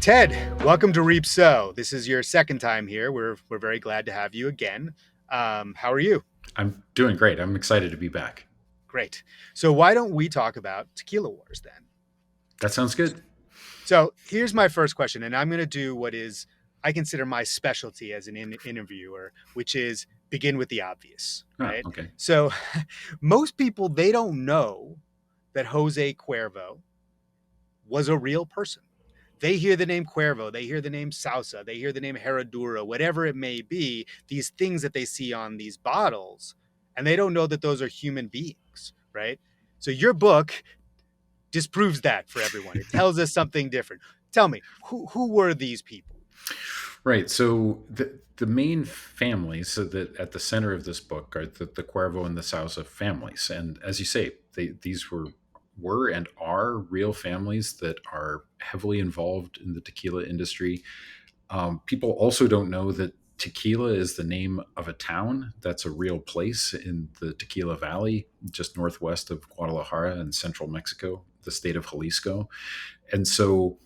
Ted, welcome to Reap Sow. This is your second time here. We're very glad to have you again. How are you? I'm doing great. I'm excited to be back. Great. So why don't we talk about Tequila Wars then? That sounds good. So here's my first question, and I'm going to do what is I consider my specialty as an interviewer, which is begin with the obvious, Oh, right? okay. So most people they don't know that Jose Cuervo was a real person. They hear the name Cuervo, they hear the name Salsa, they hear the name Herradura, whatever it may be, these things that they see on these bottles, and they don't know that those are human beings, right? So your book disproves that for everyone. It tells us something different. Tell me, who were these people? Right. So the main families so that at the center of this book are the Cuervo and the Sousa families, and as you say, these were and are real families that are heavily involved in the tequila industry. People also don't know that Tequila is the name of a town that's a real place in the Tequila Valley, just northwest of Guadalajara in central Mexico, the state of Jalisco. And so,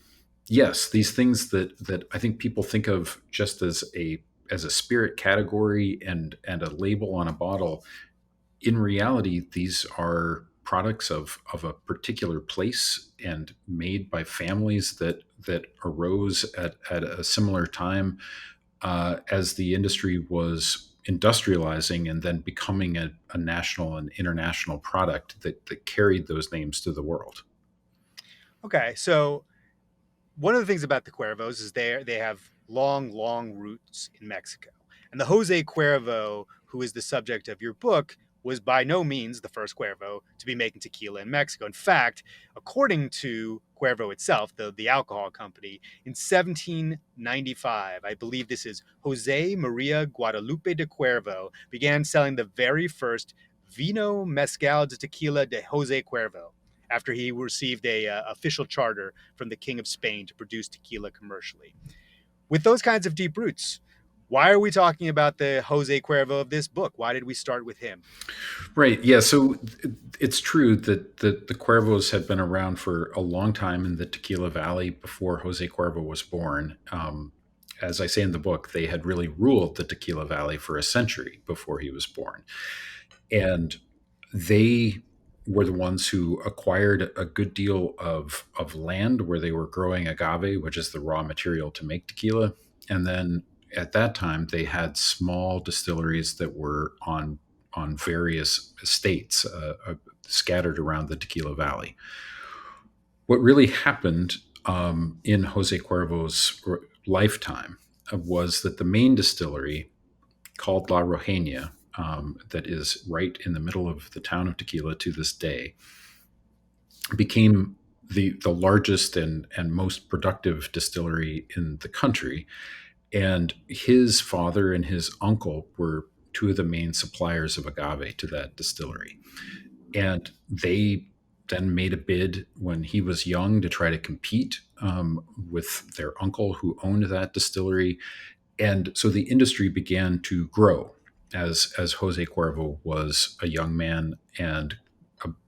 yes, these things that I think people think of just as a spirit category and a label on a bottle, in reality, these are products of a particular place and made by families that arose at a similar time as the industry was industrializing and then becoming a national and international product that carried those names to the world. Okay, so one of the things about the Cuervos is they have long roots in Mexico. And the Jose Cuervo, who is the subject of your book, was by no means the first Cuervo to be making tequila in Mexico. In fact, according to Cuervo itself, the alcohol company, in 1795, I believe this is Jose Maria Guadalupe de Cuervo, began selling the very first Vino Mezcal de Tequila de Jose Cuervo after he received a official charter from the King of Spain to produce tequila commercially. With those kinds of deep roots, why are we talking about the Jose Cuervo of this book? Why did we start with him? Right. Yeah. So it's true that the Cuervos had been around for a long time in the Tequila Valley before Jose Cuervo was born. As I say in the book, they had really ruled the Tequila Valley for a century before he was born. And they were the ones who acquired a good deal of land where they were growing agave, which is the raw material to make tequila. And then at that time, they had small distilleries that were on various estates scattered around the Tequila Valley. What really happened in Jose Cuervo's lifetime was that the main distillery called La Rojena, that is right in the middle of the town of Tequila to this day, became the largest and most productive distillery in the country. And his father and his uncle were two of the main suppliers of agave to that distillery. And they then made a bid when he was young to try to compete with their uncle who owned that distillery. And so the industry began to grow as Jose Cuervo was a young man and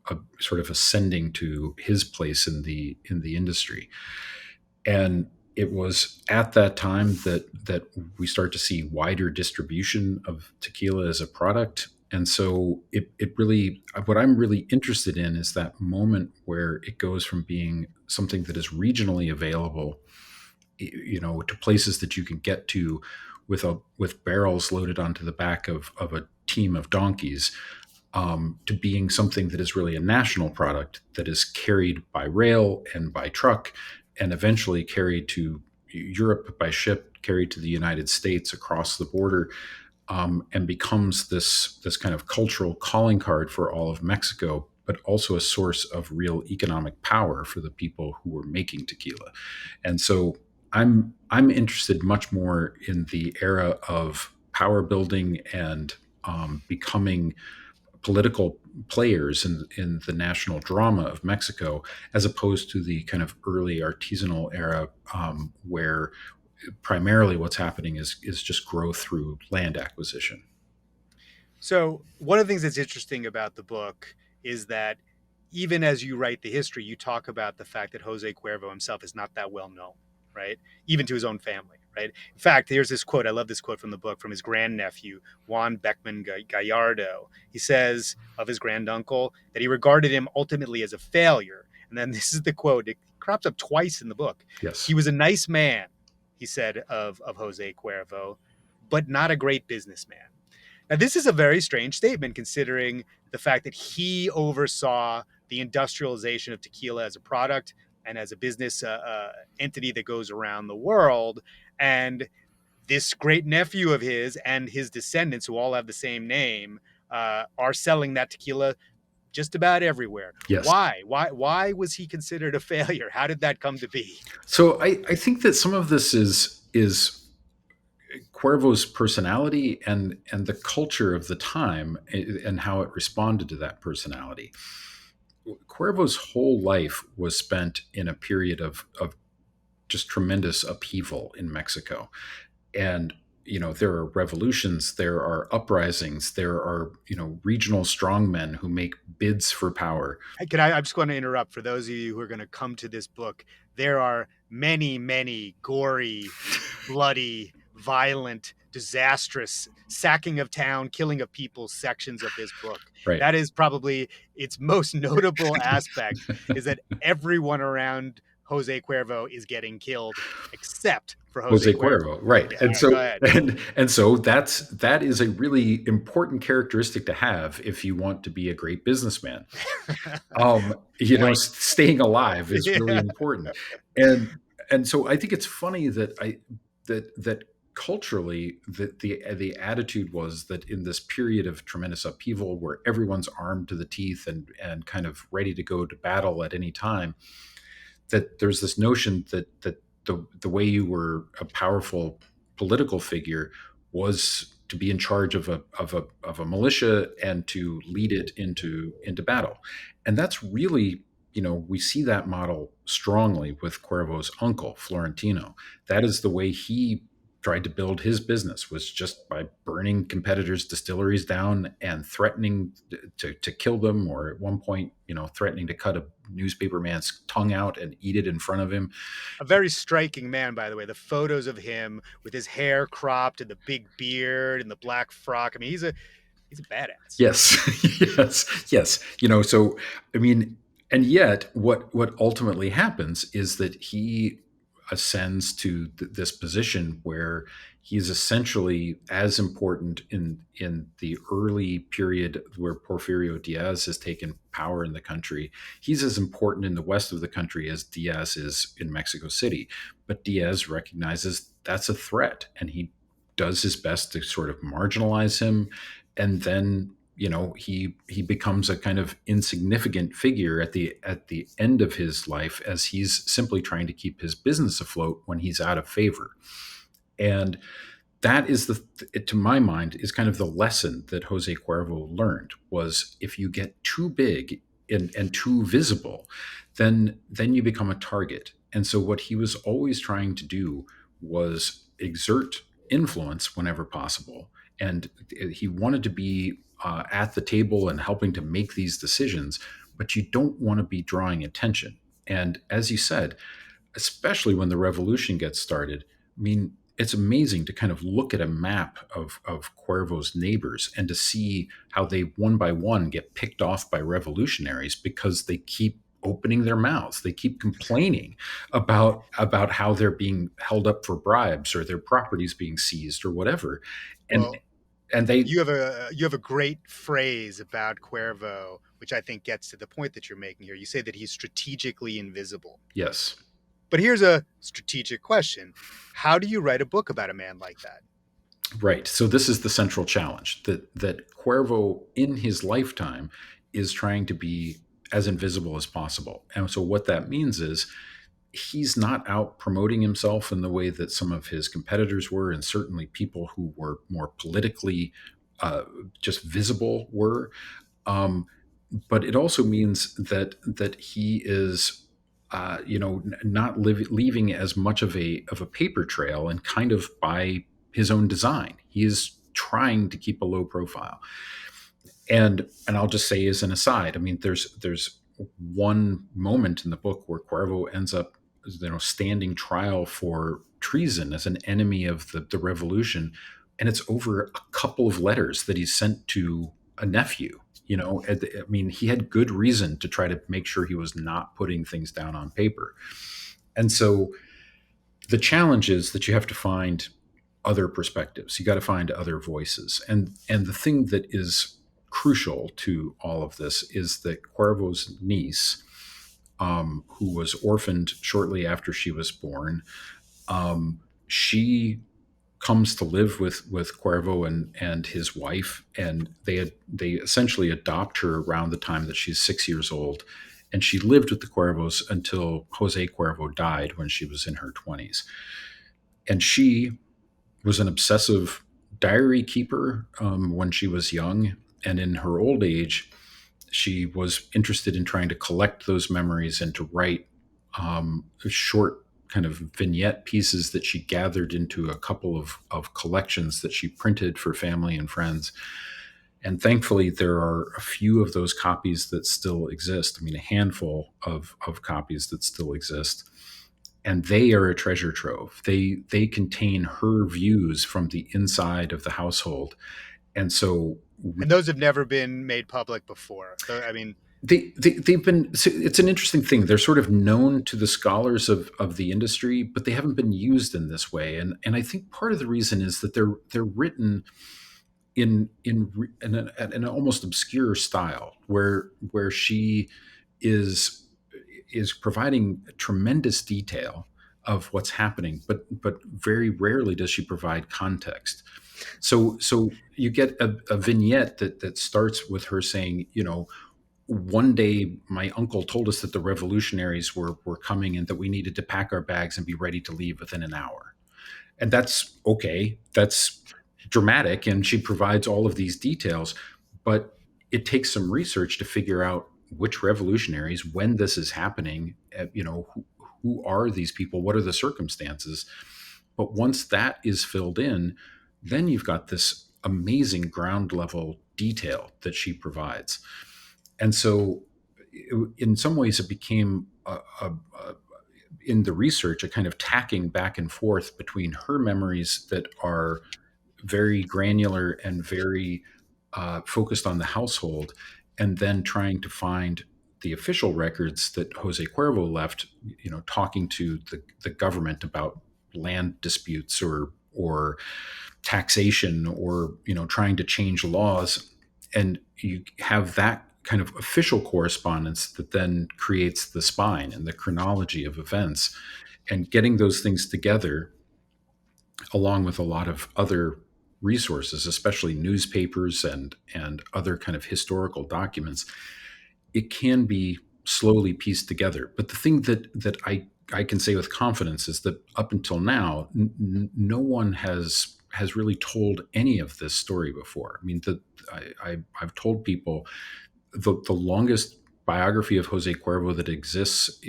a sort of ascending to his place in the industry. And it was at that time that we start to see wider distribution of tequila as a product. And so it really, what I'm really interested in is that moment where it goes from being something that is regionally available, to places that you can get to with barrels loaded onto the back of a team of donkeys, to being something that is really a national product that is carried by rail and by truck and eventually carried to Europe by ship, carried to the United States across the border, and becomes this kind of cultural calling card for all of Mexico, but also a source of real economic power for the people who were making tequila. And so I'm interested much more in the era of power building and becoming political players in the national drama of Mexico, as opposed to the kind of early artisanal era, where primarily what's happening is just growth through land acquisition. So, one of the things that's interesting about the book is that even as you write the history, you talk about the fact that Jose Cuervo himself is not that well known. right? Even to his own family, right? In fact, here's this quote. I love this quote from the book from his grandnephew, Juan Beckman Gallardo. He says of his granduncle that he regarded him ultimately as a failure. And then this is the quote. It crops up twice in the book. He Yes. was a nice man, he said of Jose Cuervo, but not a great businessman. Now, this is a very strange statement considering the fact that he oversaw the industrialization of tequila as a product and as a business entity that goes around the world. And this great nephew of his and his descendants, who all have the same name, are selling that tequila just about everywhere. Yes. Why? Why was he considered a failure? How did that come to be? So I think that some of this is Cuervo's personality and the culture of the time and how it responded to that personality. Cuervo's whole life was spent in a period of just tremendous upheaval in Mexico. And there are revolutions, there are uprisings, there are regional strongmen who make bids for power. I'm just going to interrupt for those of you who are going to come to this book. There are many, many gory, bloody, violent, disastrous sacking of town, killing of people sections of this book. Right. That is probably its most notable aspect, is that everyone around Jose Cuervo is getting killed except for Jose Jose Cuervo. Cuervo, right? Yeah, And all right, go so ahead. and so that is a really important characteristic to have if you want to be a great businessman. Good point. Staying alive is really Yeah. important. And so I think it's funny that culturally the attitude was that in this period of tremendous upheaval where everyone's armed to the teeth and kind of ready to go to battle at any time, that there's this notion that the way you were a powerful political figure was to be in charge of a militia and to lead it into battle. And that's really, we see that model strongly with Cuervo's uncle Florentino. That is the way he tried to build his business, was just by burning competitors' distilleries down and threatening to kill them, or at one point, threatening to cut a newspaper man's tongue out and eat it in front of him. A very striking man, by the way. The photos of him with his hair cropped and the big beard and the black frock. I mean, he's a badass. Yes, yes. So I mean, and yet, what ultimately happens is that he ascends to this position where he's essentially as important in the early period where Porfirio Diaz has taken power in the country. He's as important in the west of the country as Diaz is in Mexico City. But Diaz recognizes that's a threat, and he does his best to sort of marginalize him, and then he becomes a kind of insignificant figure at the end of his life, as he's simply trying to keep his business afloat when he's out of favor. And that is to my mind, is kind of the lesson that Jose Cuervo learned, was if you get too big and too visible, then you become a target. And so what he was always trying to do was exert influence whenever possible. And he wanted to be at the table and helping to make these decisions, but you don't want to be drawing attention. And as you said, especially when the revolution gets started, I mean, it's amazing to kind of look at a map of Cuervo's neighbors and to see how they one by one get picked off by revolutionaries because they keep opening their mouths. They keep complaining about how they're being held up for bribes or their properties being seized or whatever. And Well, and they you have a great phrase about Cuervo, which I think gets to the point that you're making here. You say that he's strategically invisible. yes. But here's a strategic question. How do you write a book about a man like that? Right. So this is the central challenge, that Cuervo in his lifetime is trying to be as invisible as possible. And so what that means is he's not out promoting himself in the way that some of his competitors were, and certainly people who were more politically uh, just visible were. Um, but it also means that he is, not leaving as much of a paper trail, and kind of by his own design. He is trying to keep a low profile. And I'll just say as an aside, I mean, there's one moment in the book where Cuervo ends up standing trial for treason as an enemy of the revolution, and it's over a couple of letters that he sent to a nephew. I mean, he had good reason to try to make sure he was not putting things down on paper. And so the challenge is that you have to find other perspectives. You got to find other voices. And the thing that is crucial to all of this is that Cuervo's niece, who was orphaned shortly after she was born, she comes to live with Cuervo and his wife, and they essentially adopt her around the time that she's 6 years old, and she lived with the Cuervos until Jose Cuervo died when she was in her 20s, and she was an obsessive diary keeper when she was young, and in her old age, she was interested in trying to collect those memories and to write short kind of vignette pieces that she gathered into a couple of collections that she printed for family and friends. And thankfully, there are a few of those copies that still exist. I mean, a handful of copies that still exist. And they are a treasure trove. They contain her views from the inside of the household. And so And those have never been made public before. So, I mean, they've been, so it's an interesting thing. They're sort of known to the scholars of the industry, but they haven't been used in this way. And I think part of the reason is that they're written in an almost obscure style where she is is providing tremendous detail of what's happening, but very rarely does she provide context. So you get a vignette that starts with her saying, one day my uncle told us that the revolutionaries were coming and that we needed to pack our bags and be ready to leave within an hour. And that's okay. That's dramatic. And she provides all of these details, but it takes some research to figure out which revolutionaries, when this is happening, who are these people? What are the circumstances? But once that is filled in, then you've got this amazing ground level detail that she provides. And so, in some ways, it became in the research a kind of tacking back and forth between her memories that are very granular and very focused on the household, and then trying to find the official records that Jose Cuervo left, talking to the government about land disputes or taxation or trying to change laws, and you have that kind of official correspondence that then creates the spine and the chronology of events, and getting those things together along with a lot of other resources, especially newspapers and other kind of historical documents, it can be slowly pieced together. But the thing that I can say with confidence is that up until now, no one has really told any of this story before. I mean, I've told people the longest biography of Jose Cuervo that exists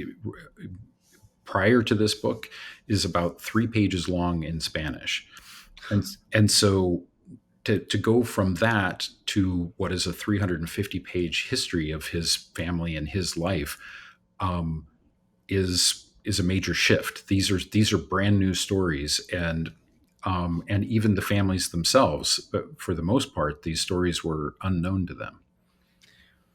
prior to this book is about 3 pages long in Spanish. And so to go from that to what is a 350-page history of his family and his life is a major shift. These are brand new stories, and even the families themselves, but for the most part, these stories were unknown to them.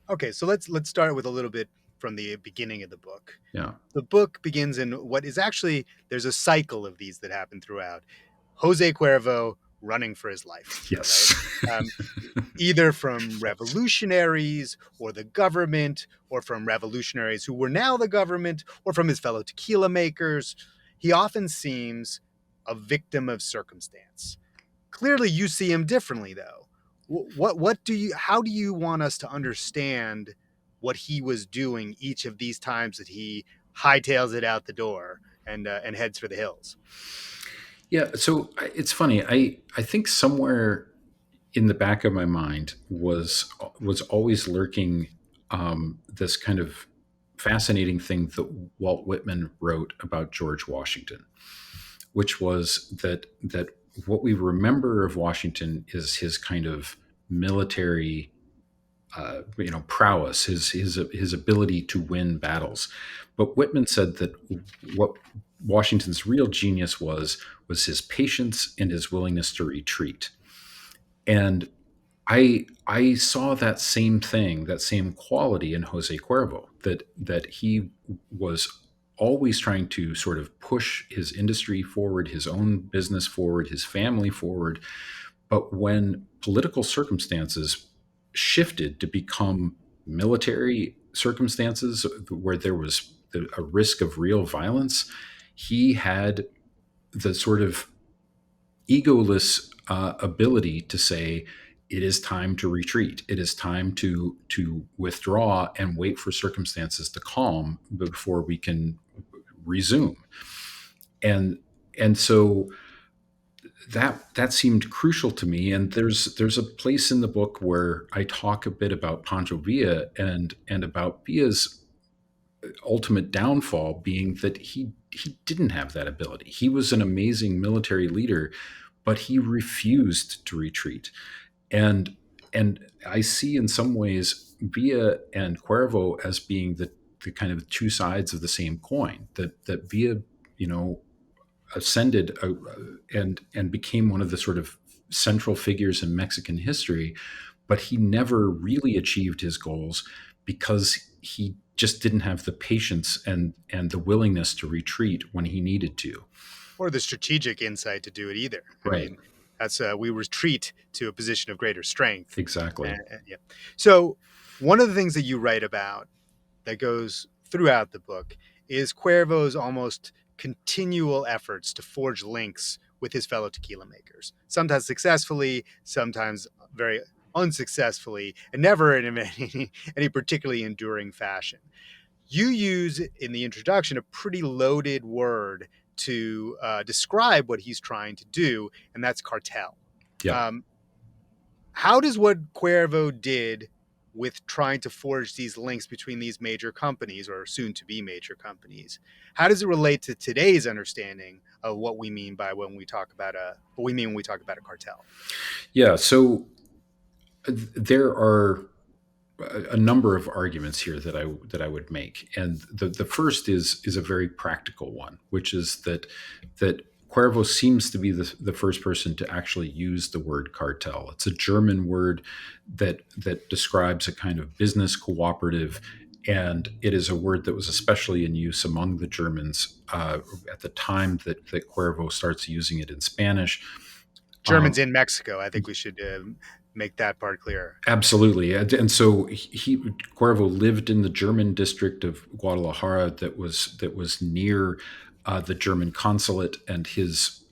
okay, so let's start with a little bit from the beginning of the book. Yeah. The book begins in what is actually, there's a cycle of these that happen throughout. Jose Cuervo running for his life, Yes. right? Either from revolutionaries or the government, or from revolutionaries who were now the government, or from his fellow tequila makers. He often seems a victim of circumstance. Clearly, you see him differently, though. What do you? How do you want us to understand what he was doing each of these times that he hightails it out the door and heads for the hills? Yeah. So it's funny. I think somewhere in the back of my mind was always lurking this kind of fascinating thing that Walt Whitman wrote about George Washington, which was that what we remember of Washington is his kind of military prowess, his ability to win battles. But Whitman said that what Washington's real genius was his patience and his willingness to retreat. And I saw that same thing, that same quality in Jose Cuervo, that he was always trying to sort of push his industry forward, his own business forward, his family forward. But when political circumstances shifted to become military circumstances where there was a risk of real violence, he had the sort of egoless ability to say, it is time to retreat. It is time to withdraw and wait for circumstances to calm before we can resume. And and so that seemed crucial to me. And there's a place in the book where I talk a bit about Pancho Villa and about Villa's ultimate downfall being that he didn't have that ability. He was an amazing military leader, but he refused to retreat. And and I see in some ways Villa and Cuervo as being the kind of two sides of the same coin. That Villa, you know, ascended and became one of the sort of central figures in Mexican history, but he never really achieved his goals because he just didn't have the patience and the willingness to retreat when he needed to. Or the strategic insight to do it either. I Right. mean, that's we retreat to a position of greater strength. Exactly. Yeah. So one of the things that you write about that goes throughout the book is Cuervo's almost continual efforts to forge links with his fellow tequila makers, sometimes successfully, sometimes very unsuccessfully, and never in any particularly enduring fashion. You use in the introduction a pretty loaded word to describe what he's trying to do, and that's cartel. Yeah. Um, how does what Cuervo did with trying to forge these links between these major companies or soon to be major companies, how does it relate to today's understanding of what we mean by when we talk about a cartel? Yeah. So there are a number of arguments here that I would make, and the first is a very practical one, which is that Cuervo seems to be the first person to actually use the word cartel. It's a German word that describes a kind of business cooperative, and it is a word that was especially in use among the Germans at the time that Cuervo starts using it in Spanish. Germans in Mexico. I think we should make that part clear. Absolutely, and so Cuervo lived in the German district of Guadalajara that was near the German consulate, and his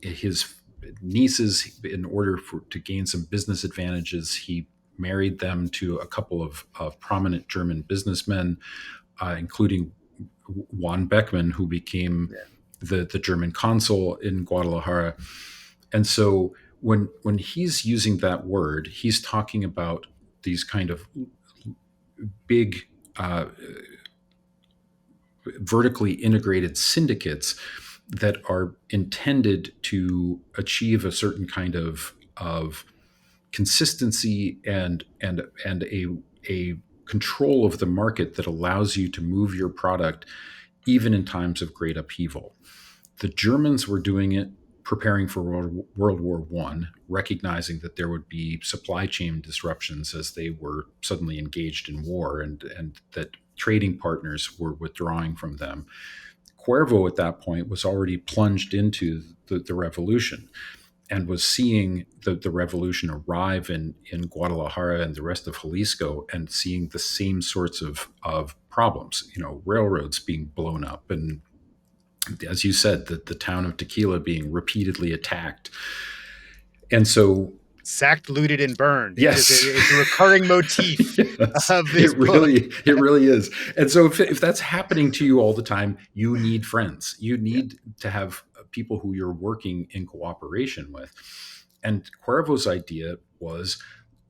nieces, in order to gain some business advantages, he married them to a couple of prominent German businessmen, including Juan Beckman, who became Yeah. the German consul in Guadalajara. And so when he's using that word, he's talking about these kind of big vertically integrated syndicates that are intended to achieve a certain kind of consistency and a control of the market that allows you to move your product even in times of great upheaval. The Germans were doing it preparing for World War One, recognizing that there would be supply chain disruptions as they were suddenly engaged in war, and that trading partners were withdrawing from them. Cuervo at that point was already plunged into the revolution and was seeing the revolution arrive in Guadalajara and the rest of Jalisco, and seeing the same sorts of problems, railroads being blown up, and as you said, the town of Tequila being repeatedly attacked. And so, Sacked, looted, and burned. yes, It's a recurring motif yes, of this book. it really is. And so, if that's happening to you all the time, you need friends. You Yeah. need to have people who you're working in cooperation with. And Cuervo's idea was,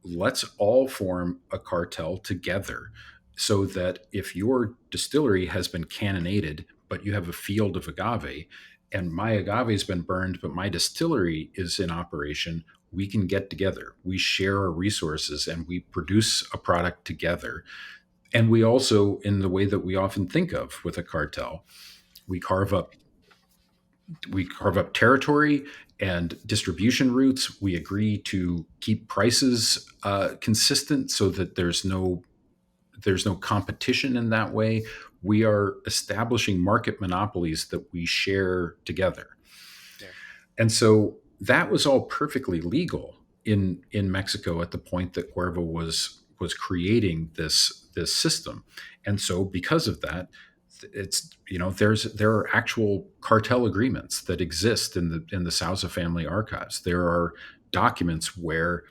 let's all form a cartel together, so that if your distillery has been cannonaded, but you have a field of agave, and my agave has been burned, but my distillery is in operation, we can get together, we share our resources, and we produce a product together. And we also, in the way that we often think of with a cartel, we carve up we carve up territory and distribution routes. We agree to keep prices consistent so that there's no competition in that way. We are establishing market monopolies that we share together. Yeah. And so that was all perfectly legal in Mexico at the point that Cuervo was creating this system. And so because of that, it's there are actual cartel agreements that exist in the Sousa family archives. There are documents where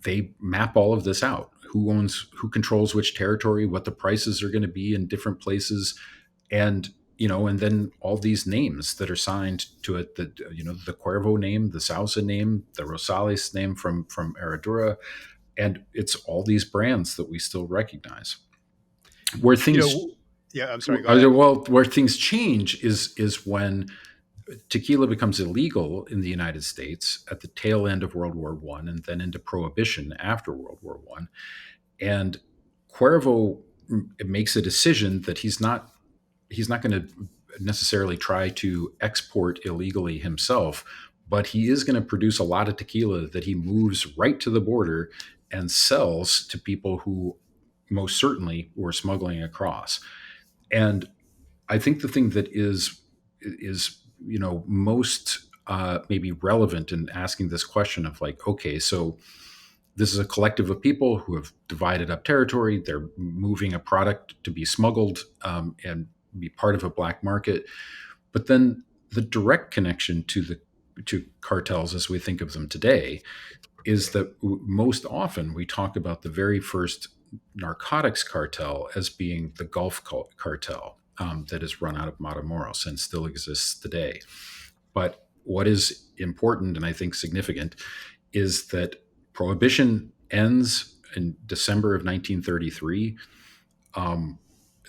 they map all of this out: who controls which territory, what the prices are going to be in different places, and and then all these names that are signed to it, the Cuervo name, the Sousa name, the Rosales name from Herradura, and it's all these brands that we still recognize. Where You things know, yeah, I'm sorry, go ahead. where things change is when tequila becomes illegal in the United States at the tail end of World War I, and then into prohibition after World War I. And Cuervo makes a decision that he's not going to necessarily try to export illegally himself, but he is going to produce a lot of tequila that he moves right to the border and sells to people who most certainly were smuggling across. And I think the thing that is most maybe relevant in asking this question of, like, okay, so this is a collective of people who have divided up territory. They're moving a product to be smuggled and be part of a black market. But then the direct connection to cartels as we think of them today is that most often we talk about the very first narcotics cartel as being the Gulf cartel that is run out of Matamoros and still exists today. But what is important and I think significant is that prohibition ends in December of 1933. Um,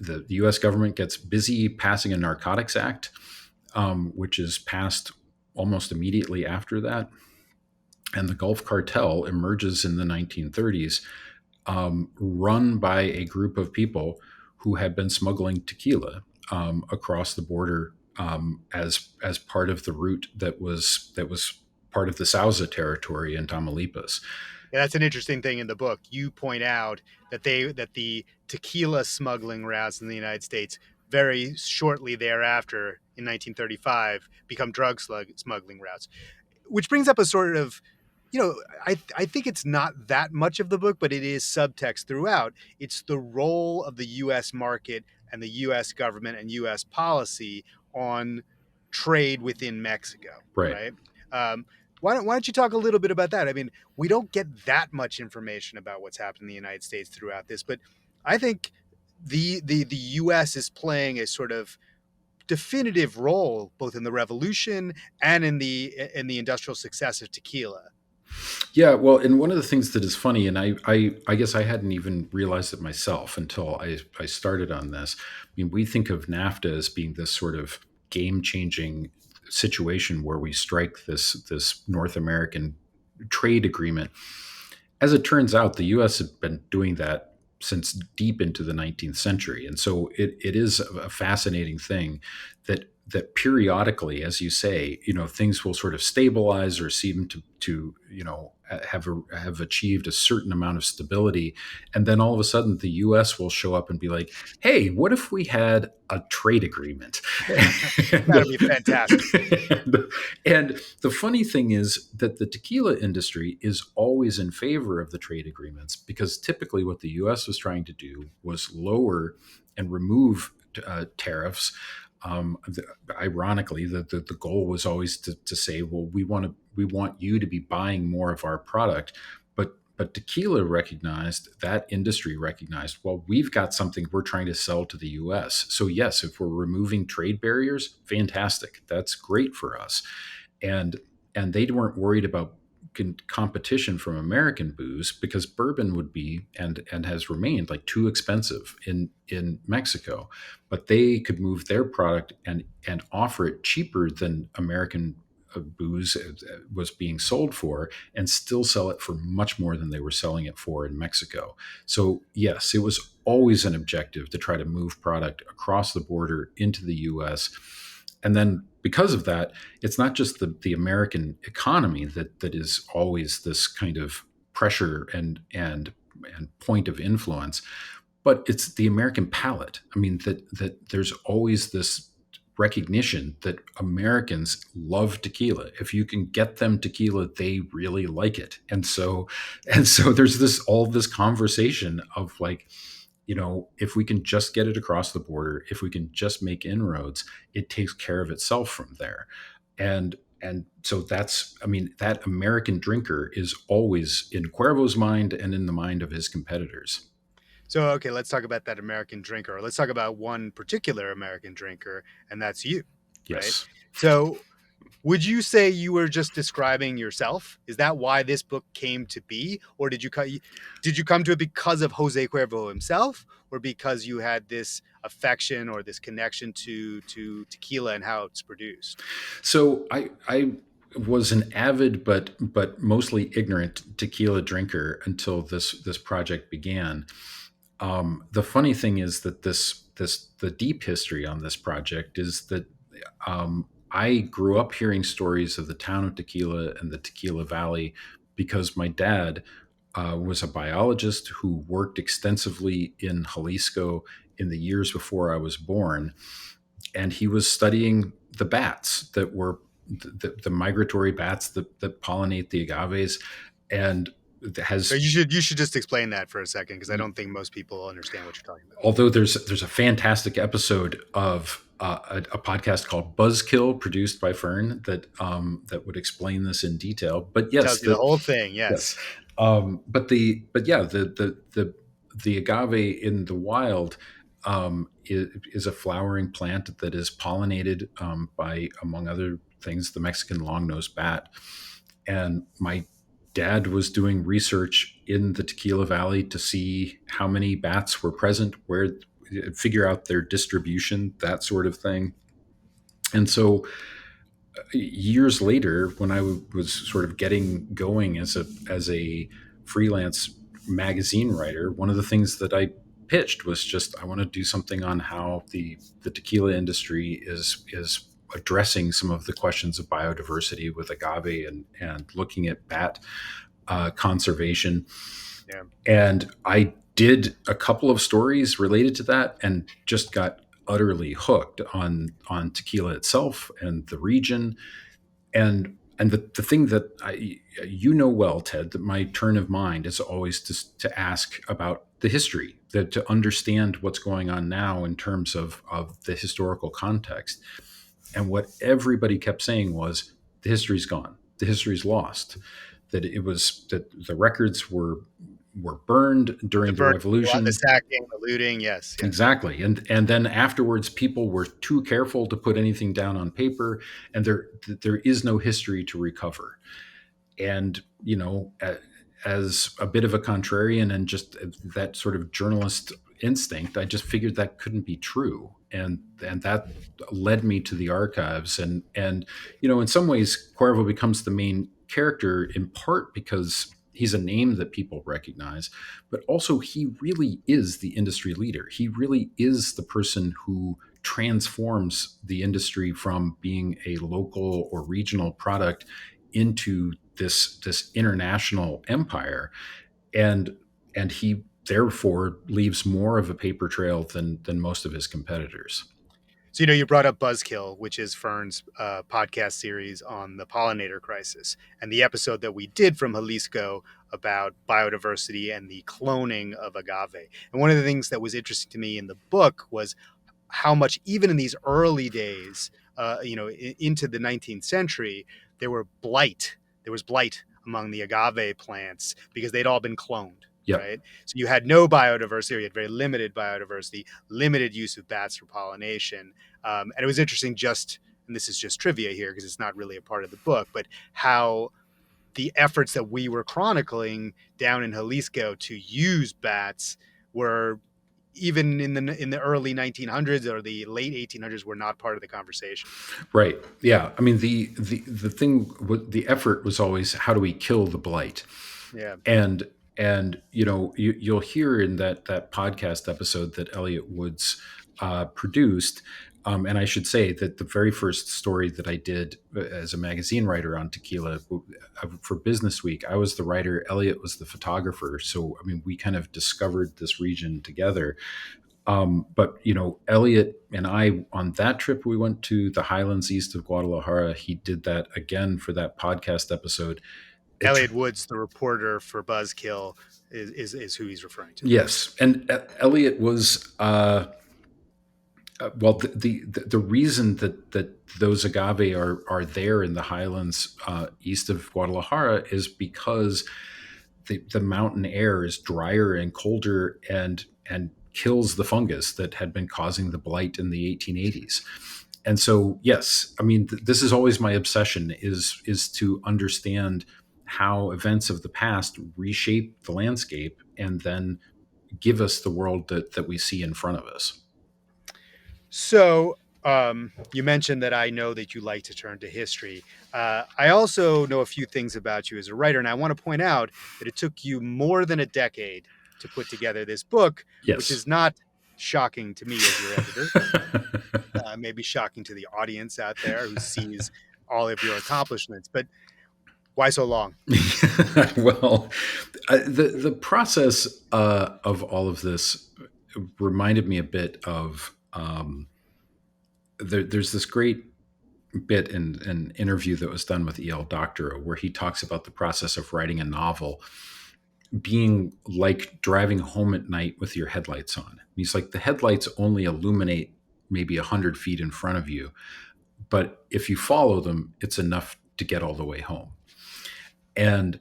the U.S. government gets busy passing a Narcotics Act, which is passed almost immediately after that. And the Gulf Cartel emerges in the 1930s, run by a group of people who had been smuggling tequila across the border as part of the route that was part of the Sauza territory in Tamaulipas. Yeah, that's an interesting thing in the book. You point out that the tequila smuggling routes in the United States very shortly thereafter in 1935 become smuggling routes, which brings up a sort of, I think it's not that much of the book, but it is subtext throughout. It's the role of the U.S. market and the U.S. government and U.S. policy on trade within Mexico, Right. right? Why don't you talk a little bit about that? I mean, we don't get that much information about what's happened in the United States throughout this, but I think the U.S. is playing a sort of definitive role both in the revolution and in the industrial success of tequila. Yeah, well, and one of the things that is funny, and I guess I hadn't even realized it myself until I started on this. I mean, we think of NAFTA as being this sort of game changing situation where we strike this North American trade agreement. As it turns out, the U.S. had been doing that since deep into the 19th century, and so it is a fascinating thing that periodically, as you say, things will sort of stabilize or seem to have achieved a certain amount of stability, and then all of a sudden the U.S. will show up and be like, "Hey, what if we had a trade agreement?" and, That'd be fantastic. and, and the funny thing is that the tequila industry is always in favor of the trade agreements because typically what the U.S. was trying to do was lower and remove tariffs. Ironically, the goal was always to say, well, we want you to be buying more of our product, but tequila recognized, that industry recognized, well, we've got something we're trying to sell to the U.S. So yes, if we're removing trade barriers, fantastic, that's great for us. And they weren't worried about competition from American booze because bourbon would be and has remained like too expensive in Mexico, but they could move their product and offer it cheaper than American booze was being sold for, and still sell it for much more than they were selling it for in Mexico. So yes, it was always an objective to try to move product across the border into the US. And then because of that, it's not just the American economy that is always this kind of pressure and point of influence, but it's the American palate. I mean, that there's always this recognition that Americans love tequila. If you can get them tequila, they really like it. And so there's this conversation of like, if we can just get it across the border, if we can just make inroads, it takes care of itself from there. And so that's, I mean, that American drinker is always in Cuervo's mind and in the mind of his competitors. So, okay, let's talk about that American drinker. Or let's talk about one particular American drinker, and that's you, right? Yes. So, would you say you were just describing yourself? Is that why this book came to be, or did you come to it because of Jose Cuervo himself, or because you had this affection or this connection to tequila and how it's produced? So I was an avid but mostly ignorant tequila drinker until this project began. The funny thing is that the deep history on this project is that I grew up hearing stories of the town of Tequila and the Tequila Valley because my dad was a biologist who worked extensively in Jalisco in the years before I was born, and he was studying the bats that were the migratory bats that pollinate the agaves, and So has you should just explain that for a second because I don't think most people understand what you're talking about. although there's a fantastic episode of a podcast called Buzzkill produced by Fern that would explain this in detail. But It yes, tells you the the whole thing. yes, Yes. but yeah, the agave in the wild is a flowering plant that is pollinated by, among other things, the Mexican long-nosed bat. And my dad was doing research in the Tequila Valley to see how many bats were present, where figure out their distribution, that sort of thing. And so years later, when I was sort of getting going as a freelance magazine writer, one of the things that I pitched was just I want to do something on how the tequila industry is addressing some of the questions of biodiversity with agave and looking at bat conservation. Yeah. And I did a couple of stories related to that and just got utterly hooked on tequila itself and the region. And the thing that well, Ted, that my turn of mind is always to ask about the history, that to understand what's going on now in terms of the historical context. And what everybody kept saying was the history's gone, the history's lost, that it was that the records were burned The during the burn, the revolution. sacking, the looting. Yes. Yes. Exactly. And then afterwards people were too careful to put anything down on paper, and there is no history to recover. And as a bit of a contrarian and just that sort of journalist instinct, I just figured that couldn't be true. And that led me to the archives. And in some ways Cuervo becomes the main character in part because he's a name that people recognize, but also he really is the industry leader. He really is the person who transforms the industry from being a local or regional product into this international empire. And he therefore leaves more of a paper trail than most of his competitors. So, you brought up Buzzkill, which is Fern's podcast series on the pollinator crisis, and the episode that we did from Jalisco about biodiversity and the cloning of agave. And one of the things that was interesting to me in the book was how much, even in these early days, into the 19th century, there were blight. There was blight among the agave plants because they'd all been cloned. Yep. Right. So you had no biodiversity, or you had very limited biodiversity, limited use of bats for pollination. And it was interesting and this is just trivia here because it's not really a part of the book, but how the efforts that we were chronicling down in Jalisco to use bats were even in the early 1900s or the late 1800s were not part of the conversation. Right. Yeah. I mean, the thing, the effort was always, how do we kill the blight? Yeah. And you'll hear in that podcast episode that Elliot Woods produced. And I should say that the very first story that I did as a magazine writer on tequila for Business Week, I was the writer, Elliot was the photographer. So I mean, we kind of discovered this region together. But Elliot and I, on that trip, we went to the highlands east of Guadalajara. He did that again for that podcast episode. It's Elliot Woods, the reporter for Buzzkill, is who he's referring to. Yes, and Elliot was well. The reason that those agave are there in the highlands east of Guadalajara is because the mountain air is drier and colder and kills the fungus that had been causing the blight in the 1880s. And so, yes, I mean, this is always my obsession is to understand how events of the past reshape the landscape and then give us the world that we see in front of us. So you mentioned that I know that you like to turn to history. I also know a few things about you as a writer, and I want to point out that it took you more than a decade to put together this book, which Yes. is not shocking to me as your editor. Maybe shocking to the audience out there who sees all of your accomplishments. But why so long? Well, the process of all of this reminded me a bit of there's this great bit in an interview that was done with E.L. Doctorow where he talks about the process of writing a novel being like driving home at night with your headlights on. He's like, the headlights only illuminate maybe 100 feet in front of you, but if you follow them, it's enough to get all the way home. And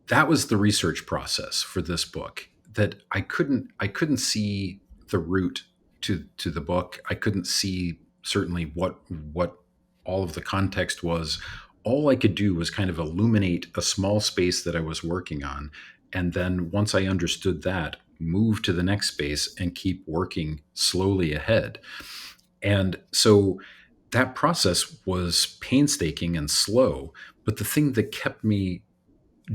that was the research process for this book, that I couldn't see the route to the book. I couldn't see certainly what all of the context was. All I could do was kind of illuminate a small space that I was working on, and then once I understood that, move to the next space and keep working slowly ahead. And so that process was painstaking and slow, but the thing that kept me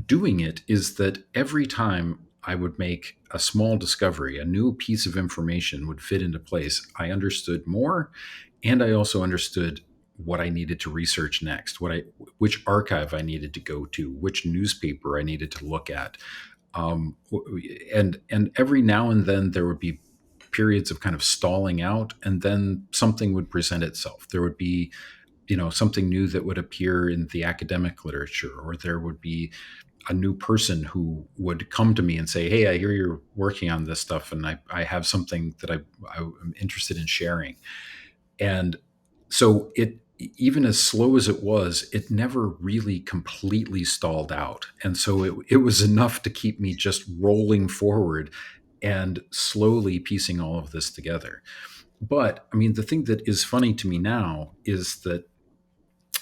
doing it is that every time I would make a small discovery, a new piece of information would fit into place, I understood more, and I also understood what I needed to research next, which archive I needed to go to, which newspaper I needed to look at. And every now and then there would be periods of kind of stalling out, and then something would present itself. There would be something new that would appear in the academic literature, or there would be a new person who would come to me and say, "Hey, I hear you're working on this stuff, and I have something that I'm interested in sharing." And so even as slow as it was, it never really completely stalled out. And so it was enough to keep me just rolling forward and slowly piecing all of this together. But I mean, the thing that is funny to me now is that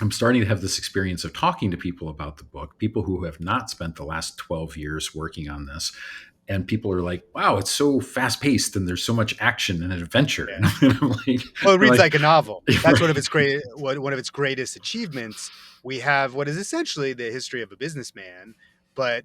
I'm starting to have this experience of talking to people about the book, people who have not spent the last 12 years working on this. And people are like, wow, it's so fast paced and there's so much action and adventure. Yeah. And I'm like, Well, it they're reads like, like a novel. That's right, one of its greatest achievements. We have what is essentially the history of a businessman, but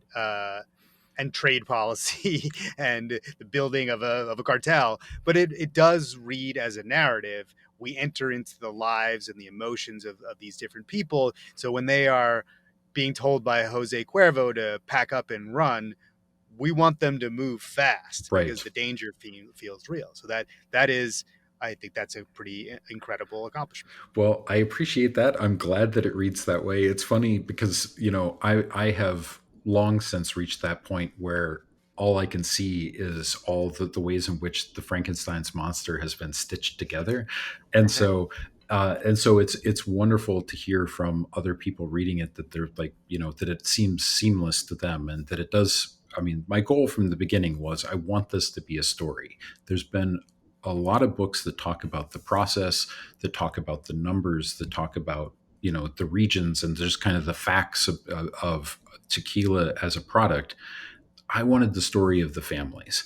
and trade policy and the building of a cartel. But it does read as a narrative. We enter into the lives and the emotions of these different people. So when they are being told by Jose Cuervo to pack up and run, we want them to move fast because right. the danger feels real. So that is, I think that's a pretty incredible accomplishment. Well, I appreciate that. I'm glad that it reads that way. It's funny because, I have long since reached that point where all I can see is all the ways in which the Frankenstein's monster has been stitched together. And so it's wonderful to hear from other people reading it that they're like, that it seems seamless to them and that it does. I mean, my goal from the beginning was I want this to be a story. There's been a lot of books that talk about the process, that talk about the numbers, that talk about the regions and just kind of the facts of tequila as a product. I wanted the story of the families,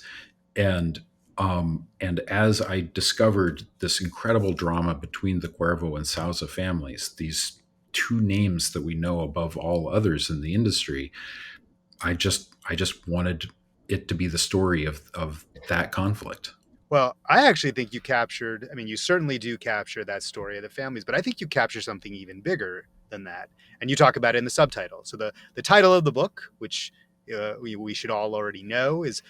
and And as I discovered this incredible drama between the Cuervo and Sousa families, these two names that we know above all others in the industry, I just wanted it to be the story of that conflict. Well, I actually think you captured, I mean, you certainly do capture that story of the families, but I think you capture something even bigger than that. And you talk about it in the subtitle. So the title of the book, which we should all already know, is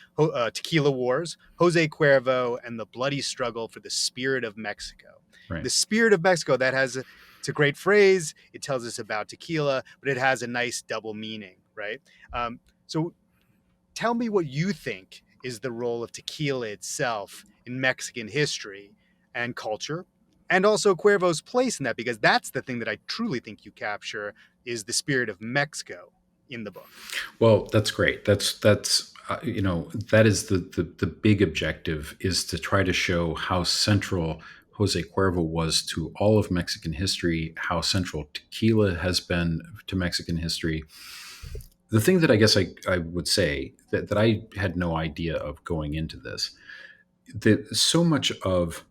Tequila Wars, Jose Cuervo and the Bloody Struggle for the Spirit of Mexico. Right. The Spirit of Mexico, it's a great phrase. It tells us about tequila, but it has a nice double meaning, right? So tell me what you think is the role of tequila itself in Mexican history and culture, and also Cuervo's place in that, because that's the thing that I truly think you capture is the spirit of Mexico in the book. Well, that's great. That is the big objective, is to try to show how central Jose Cuervo was to all of Mexican history, how central tequila has been to Mexican history. The thing that I guess I would say that I had no idea of going into this, that so much of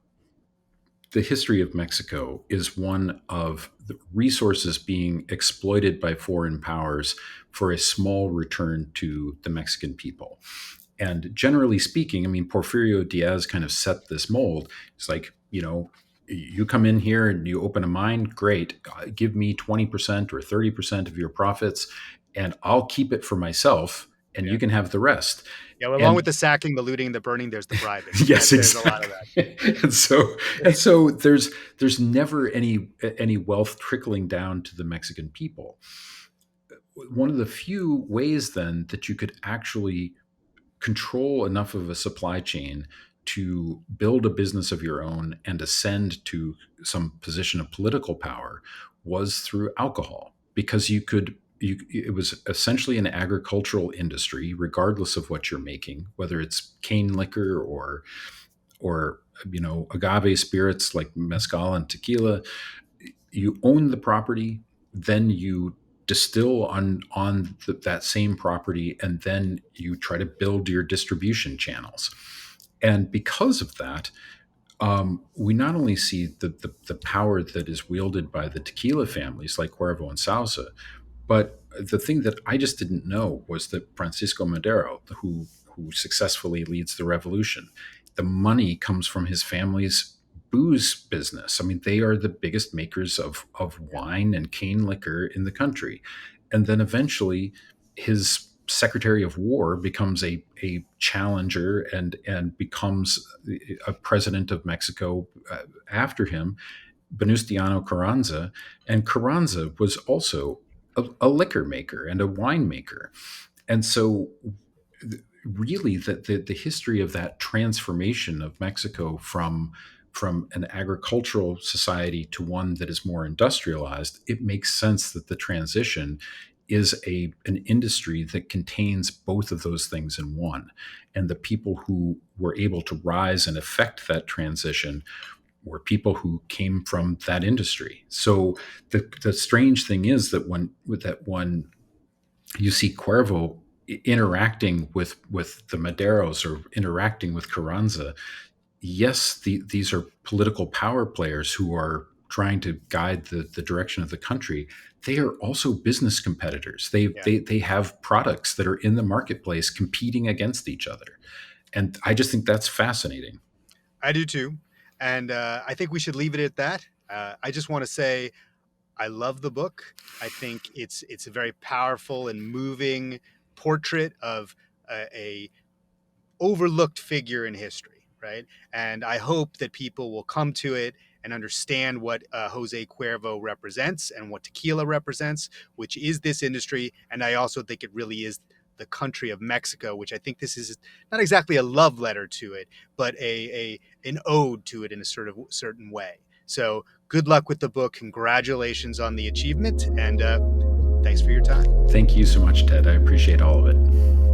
the history of Mexico is one of the resources being exploited by foreign powers for a small return to the Mexican people. And generally speaking, I mean, Porfirio Diaz kind of set this mold. It's like, you come in here and you open a mine, great. Give me 20% or 30% of your profits, and I'll keep it for myself, and Yeah. you can have the rest. Yeah. Well, along with And the sacking, the looting, the burning, there's the bribing. yes, There's a lot of exactly. And so there's never any wealth trickling down to the Mexican people. One of the few ways then that you could actually control enough of a supply chain to build a business of your own and ascend to some position of political power was through alcohol, because it was essentially an agricultural industry, regardless of what you're making, whether it's cane liquor or agave spirits like mezcal and tequila. You own the property, then you distill on that same property, and then you try to build your distribution channels. And because of that, we not only see the power that is wielded by the tequila families like Cuervo and Sauza, but the thing that I just didn't know was that Francisco Madero, who successfully leads the revolution, the money comes from his family's booze business. I mean, they are the biggest makers of wine and cane liquor in the country. And then eventually his Secretary of War becomes a challenger and becomes a president of Mexico after him, Venustiano Carranza. And Carranza was also a liquor maker and a winemaker. And so, really, the history of that transformation of Mexico from an agricultural society to one that is more industrialized, it makes sense that the transition is an industry that contains both of those things in one. And the people who were able to rise and affect that transition were people who came from that industry. So the strange thing is that when you see Cuervo interacting with the Maderos or interacting with Carranza, yes, these are political power players who are trying to guide the direction of the country. They are also business competitors. Yeah, They have products that are in the marketplace competing against each other, and I just think that's fascinating. I do too. And I think we should leave it at that. I just want to say I love the book. I think it's a very powerful and moving portrait of a overlooked figure in history, right? And I hope that people will come to it and understand what Jose Cuervo represents and what tequila represents, which is this industry. And I also think it really is the country of Mexico, which I think this is not exactly a love letter to it, but a an ode to it in a sort of certain way. So good luck with the book. Congratulations on the achievement, and thanks for your time. Thank you so much, Ted. I appreciate all of it.